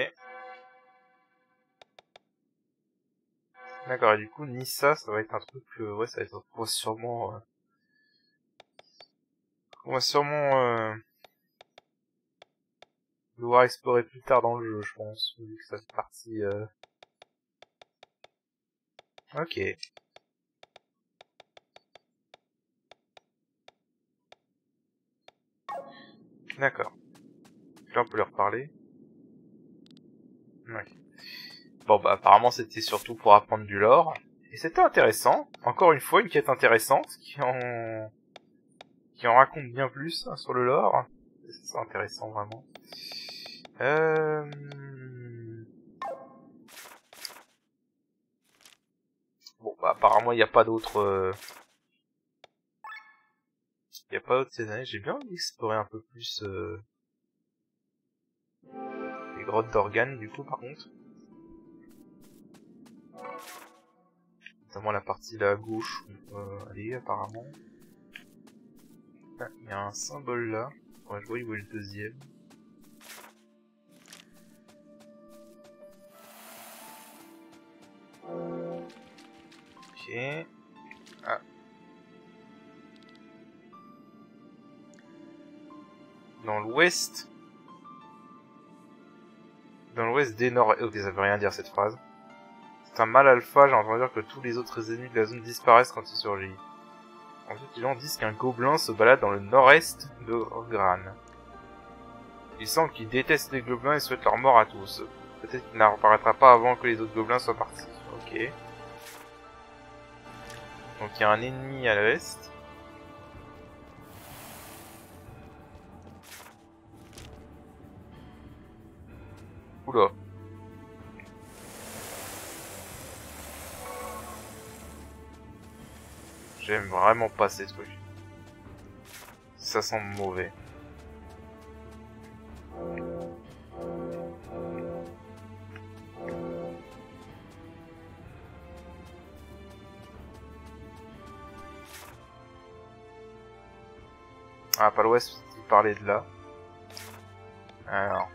A: D'accord, et du coup, Nissa, ça va être un truc... ouais, ça va être... On va sûrement... devoir explorer plus tard dans le jeu, je pense. Vu que ça fait partie... Ok. D'accord. Là, on peut leur parler. Ouais. Bon, bah, apparemment, c'était surtout pour apprendre du lore. Et c'était intéressant. Encore une fois, une quête intéressante, qui en raconte bien plus, hein, sur le lore. C'est intéressant, vraiment. Bon, bah, apparemment, il n'y a pas d'autres... Il n'y a pas d'autres scénarios. J'ai bien envie d'explorer un peu plus... les grottes d'organes, du coup, par contre. Notamment la partie là à gauche où on peut aller, apparemment. Ah, il y a un symbole là. Ouais, je vois où est le deuxième. Ok. Ah. Dans l'ouest. Dans l'ouest des nord... Ok, ça veut rien dire cette phrase. C'est un mâle alpha, j'ai entendu dire que tous les autres ennemis de la zone disparaissent quand il surgit. Ensuite, les gens disent qu'un gobelin se balade dans le nord-est de Gran. Il semble qu'il déteste les gobelins et souhaite leur mort à tous. Peut-être qu'il n'apparaîtra pas avant que les autres gobelins soient partis. Ok. Donc il y a un ennemi à l'est. Oula. J'aime vraiment pas ces trucs. Ça sent mauvais. Ah, pas l'ouest, il parlait de là. Alors.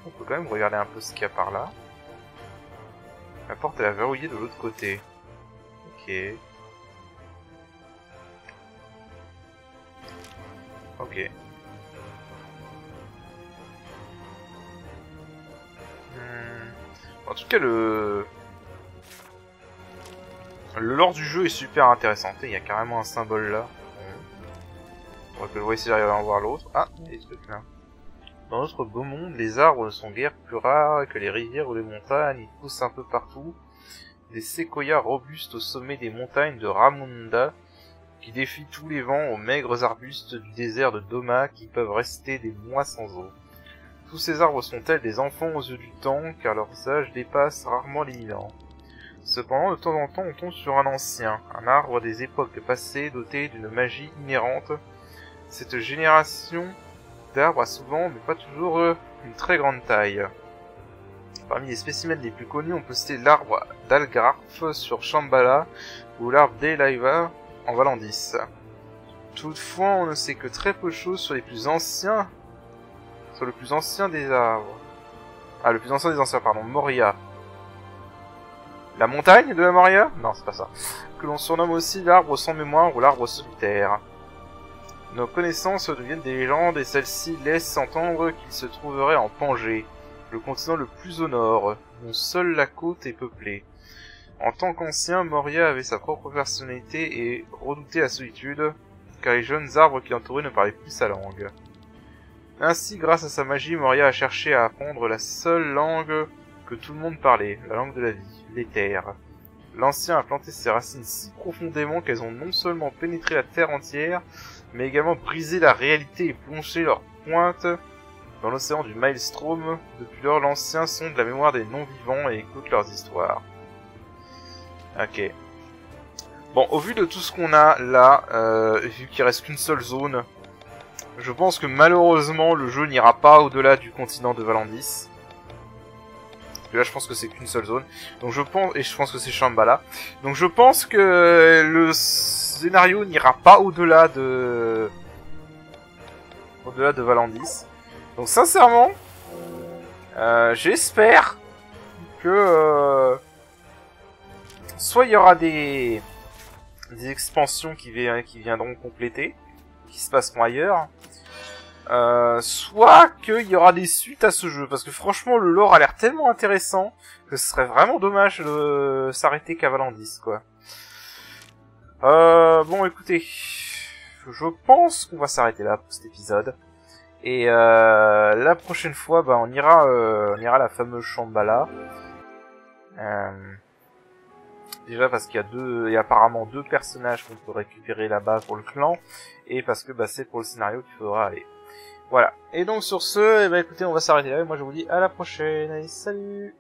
A: On peut quand même regarder un peu ce qu'il y a par là. La porte est verrouillée de l'autre côté. Ok. Ok. En tout cas, le lore du jeu est super intéressant. Il y a carrément un symbole là. On va essayer d'arriver à en voir l'autre. Ah, il y a des trucs là.
B: Dans notre beau monde, les arbres ne sont guère plus rares que les rivières ou les montagnes, ils poussent un peu partout. Des séquoias robustes au sommet des montagnes de Ramunda, qui défient tous les vents aux maigres arbustes du désert de Doma qui peuvent rester des mois sans eau. Tous ces arbres sont tels des enfants aux yeux du temps, car leur âge dépasse rarement les 1000 ans. Cependant, de temps en temps, on tombe sur un ancien, un arbre des époques passées doté d'une magie inhérente. Cette génération d'arbres a souvent, mais pas toujours, une très grande taille. Parmi les spécimens les plus connus, on peut citer l'arbre d'Algarf sur Shambhala ou l'arbre d'Elaiva en Valandis. Toutefois, on ne sait que très peu de choses sur le plus ancien des arbres. Ah, le plus ancien des anciens, pardon, Moria. La montagne de la Moria? Non, c'est pas ça. Que l'on surnomme aussi l'arbre sans mémoire ou l'arbre solitaire. Nos connaissances deviennent des légendes et celles-ci laissent entendre qu'il se trouverait en Pangée, le continent le plus au nord, dont seule la côte est peuplée. En tant qu'ancien, Moria avait sa propre personnalité et redoutait la solitude, car les jeunes arbres qui l'entouraient ne parlaient plus sa langue. Ainsi, grâce à sa magie, Moria a cherché à apprendre la seule langue que tout le monde parlait, la langue de la vie, l'éther. L'ancien a planté ses racines si profondément qu'elles ont non seulement pénétré la terre entière, mais également brisé la réalité et plongé leur pointe dans l'océan du Maelstrom. Depuis lors, l'ancien sonde la mémoire des non-vivants et écoute leurs histoires. Ok. Bon, au vu de tout ce qu'on a là, vu qu'il reste qu'une seule zone, je pense que malheureusement le jeu n'ira pas au-delà du continent de Valandis. Là, je pense que c'est qu'une seule zone. Donc je pense que c'est Shambhala. Donc je pense que le scénario n'ira pas au-delà de Valandis. Donc sincèrement, j'espère que soit il y aura des expansions qui viendront compléter, qui se passeront ailleurs, soit qu'il y aura des suites à ce jeu, parce que franchement le lore a l'air tellement intéressant que ce serait vraiment dommage de s'arrêter qu'à Valandis, quoi. Bon, écoutez, je pense qu'on va s'arrêter là pour cet épisode, et la prochaine fois, bah, on ira à la fameuse Shambhala. Déjà parce qu'il y a apparemment deux personnages qu'on peut récupérer là-bas pour le clan, et parce que bah, c'est pour le scénario qu'il faudra aller. Voilà. Et donc sur ce, eh ben, écoutez, on va s'arrêter là, et moi je vous dis à la prochaine. Allez, salut!